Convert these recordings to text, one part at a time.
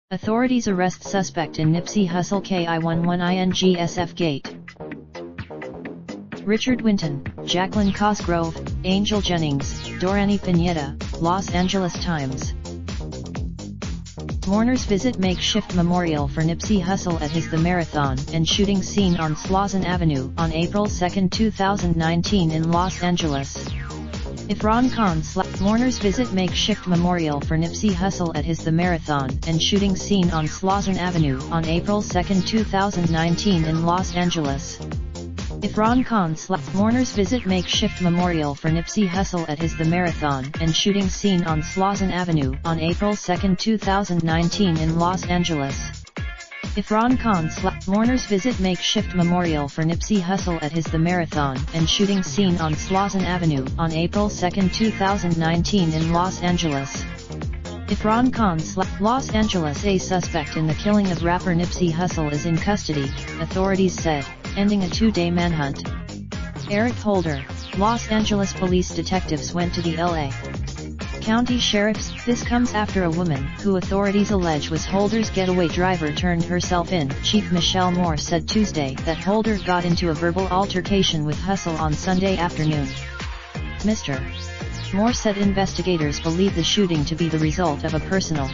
Authorities arrest suspect in Nipsey Hussle ki11ing SFGate. Richard Winton, Jacqueline Cosgrove, Angel Jennings, Dorani Pineda, Los Angeles Times. Mourners visit makeshift memorial for Nipsey Hussle at his The Marathon and shooting scene on Slauson Avenue on April 2, 2019 in Los Angeles. Mourners visit makeshift memorial for Nipsey Hussle at his The Marathon and shooting scene on Slauson Avenue on April 2, 2019 in Los Angeles. Mourners visit makeshift memorial for Nipsey Hussle at his The Marathon and shooting scene on Slauson Avenue on April 2, 2019 in Los Angeles. Mourners visit makeshift memorial for Nipsey Hussle at his The Marathon and shooting scene on Slauson Avenue on April 2, 2019 in Los Angeles. Los Angeles. A suspect in the killing of rapper Nipsey Hussle is in custody, authorities said, ending a two-day manhunt. Eric Holder, Los Angeles police detectives went to the L.A. County Sheriff's. This comes after a woman, who authorities allege was Holder's getaway driver, turned herself in. Chief Michelle Moore said Tuesday that Holder got into a verbal altercation with Hussle on Sunday afternoon. Mr. Moore said investigators believe the shooting to be the result of a personal.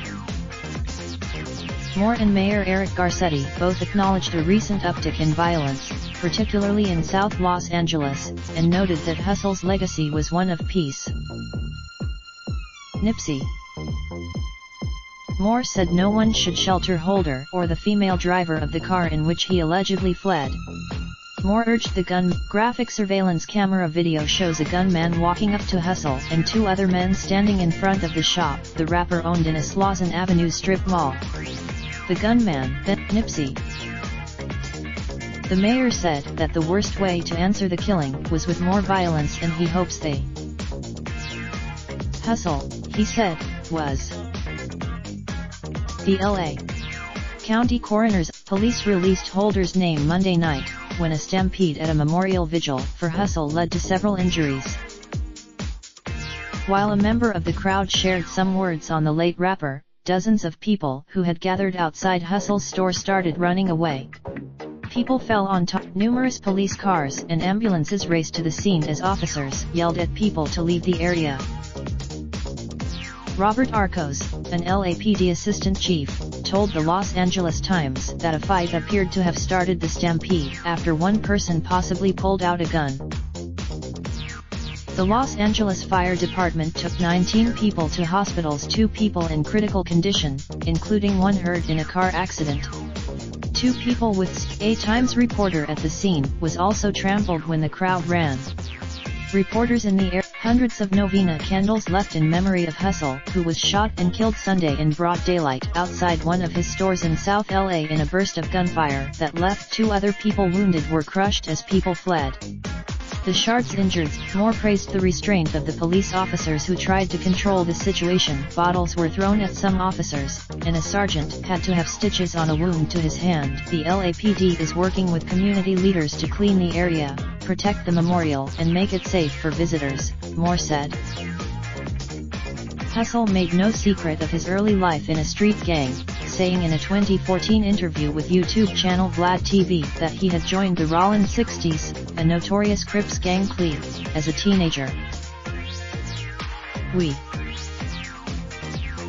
Moore and Mayor Eric Garcetti both acknowledged a recent uptick in violence, particularly in South Los Angeles, and noted that Hussle's legacy was one of peace. Nipsey. Moore said no one should shelter Holder or the female driver of the car in which he allegedly fled. Moore urged the gun. Graphic surveillance camera video shows a gunman walking up to Hussle and two other men standing in front of the shop the rapper owned in a Slauson Avenue strip mall. The gunman, then Nipsey. The mayor said that the worst way to answer the killing was with more violence, and he hopes they. Hussle, he said, was. The L.A. County Coroner's Police released Holder's name Monday night, when a stampede at a memorial vigil for Hussle led to several injuries. While a member of the crowd shared some words on the late rapper, dozens of people who had gathered outside Hussle's store started running away. People fell on top. Numerous police cars and ambulances raced to the scene as officers yelled at people to leave the area. Robert Arcos, an LAPD assistant chief, told the Los Angeles Times that a fight appeared to have started the stampede after one person possibly pulled out a gun. The Los Angeles Fire Department took 19 people to hospitals, 2 people in critical condition, including one hurt in a car accident. 2 people with a Times reporter at the scene was also trampled when the crowd ran. Reporters in the air. Hundreds of novena candles left in memory of Hussle, who was shot and killed Sunday in broad daylight outside one of his stores in South LA in a burst of gunfire that left 2 other people wounded, were crushed as people fled. The shards injured. Moore praised the restraint of the police officers who tried to control the situation. Bottles were thrown at some officers, and a sergeant had to have stitches on a wound to his hand. The LAPD is working with community leaders to clean the area, protect the memorial, and make it safe for visitors, Moore said. Hussle made no secret of his early life in a street gang, saying in a 2014 interview with YouTube channel Vlad TV that he had joined the Rollin 60s, a notorious Crips gang clique, as a teenager.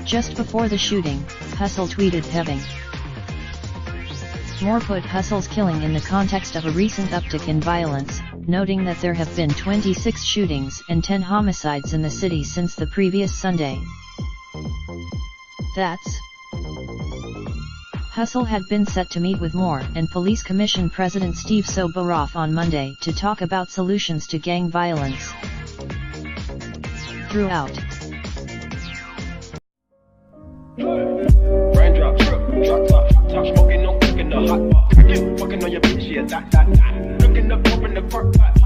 Just before the shooting, Hussle tweeted having. Moore put Hussle's killing in the context of a recent uptick in violence, noting that there have been 26 shootings and 10 homicides in the city since the previous Sunday. Hussle had been set to meet with Moore and Police Commission President Steve Soboroff on Monday to talk about solutions to gang violence. Throughout. Raindrop, drop top smoking, no cooking the hot pot. Fucking on your bitch, yeah, that. Looking up, open the park pot.